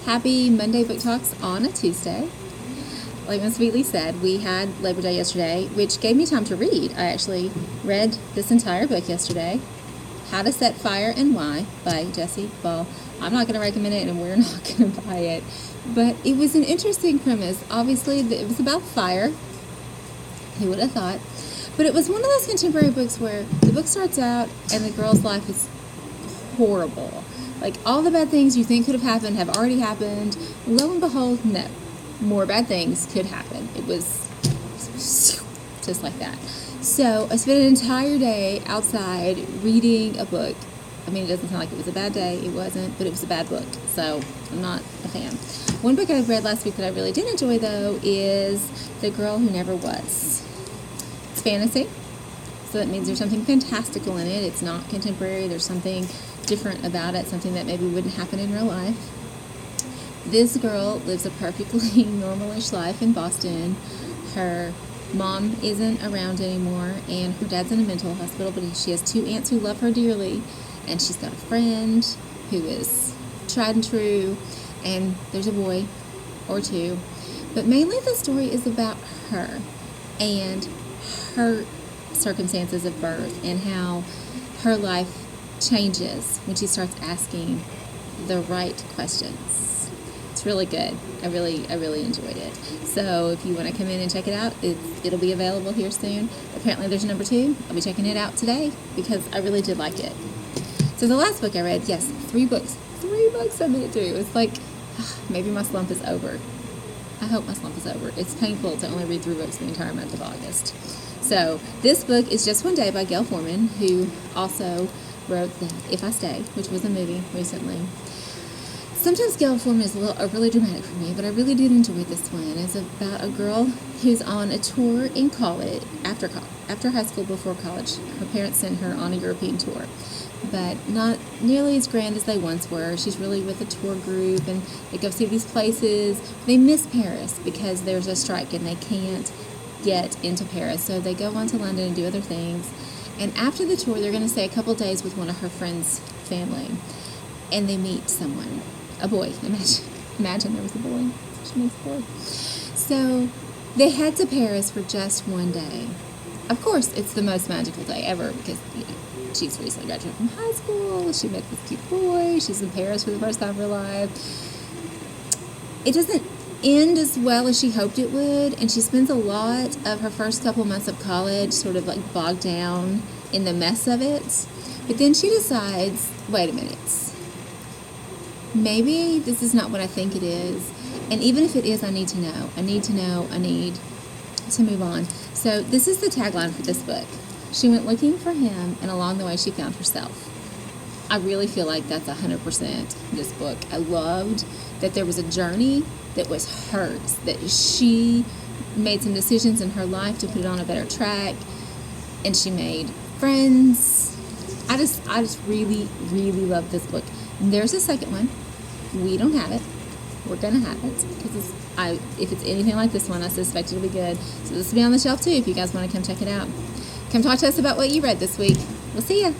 Happy Monday Book Talks on a Tuesday. Like Miss Wheatley said, we had Labor Day yesterday, which gave me time to read. I actually read this entire book yesterday, How to Set Fire and Why by Jessie Ball. I'm not going to recommend it, and we're not going to buy it. But it was an interesting premise. Obviously, it was about fire. Who would have thought? But it was one of those contemporary books where the book starts out and the girl's life is horrible. Like, all the bad things you think could have happened have already happened. Lo and behold, no. More bad things could happen. It was just like that. So I spent an entire day outside reading a book. I mean, it doesn't sound like it was a bad day. It wasn't, but it was a bad book. So I'm not a fan. One book I read last week that I really did enjoy, though, is The Girl Who Never Was. It's fantasy. So that means there's something fantastical in it. It's not contemporary. There's something different about it, something that maybe wouldn't happen in real life. This girl lives a perfectly normalish life in Boston. Her mom isn't around anymore, and her dad's in a mental hospital, but she has two aunts who love her dearly, and she's got a friend who is tried and true, and there's a boy or two. But mainly the story is about her and her circumstances of birth and how her life changes when she starts asking the right questions. It's really good. I really enjoyed it. So if you want to come in and check it out, it'll be available here soon. Apparently there's a number 2. I'll be checking it out today because I really did like it. So the last book I read, yes, 3 books. 3 books I made it through. It's like, maybe my slump is over. I hope my slump is over. It's painful to only read 3 books the entire month of August. So this book is Just One Day by Gail Forman, who also wrote the If I Stay, which was a movie recently. Sometimes Gail Forman is really dramatic for me, but I really did enjoy this one. It's about a girl who's on a tour in college, after high school, before college. Her parents sent her on a European tour, but not nearly as grand as they once were. She's really with a tour group, and they go see these places. They miss Paris because there's a strike, and they can't get into Paris, so they go on to London and do other things. And after the tour, they're going to stay a couple days with one of her friends' family, and they meet someone. A boy. Imagine there was a boy. She meets a boy. So they head to Paris for just one day. Of course, it's the most magical day ever because she's recently graduated from high school. She met this cute boy. She's in Paris for the first time of her life. It doesn't end as well as she hoped it would, and she spends a lot of her first couple months of college sort of like bogged down in the mess of it. But then she decides, wait a minute. Maybe this is not what I think it is. And even if it is, I need to know. I need to know. I need to move on. So this is the tagline for this book. She went looking for him, and along the way she found herself. I really feel like that's 100% this book. I loved that there was a journey that was hers, that she made some decisions in her life to put it on a better track, and she made friends. I just really love this book. And there's a second one. We don't have it. We're going to have it because if it's anything like this one, I suspect it'll be good. So this will be on the shelf too if you guys want to come check it out. Come talk to us about what you read this week. We'll see ya.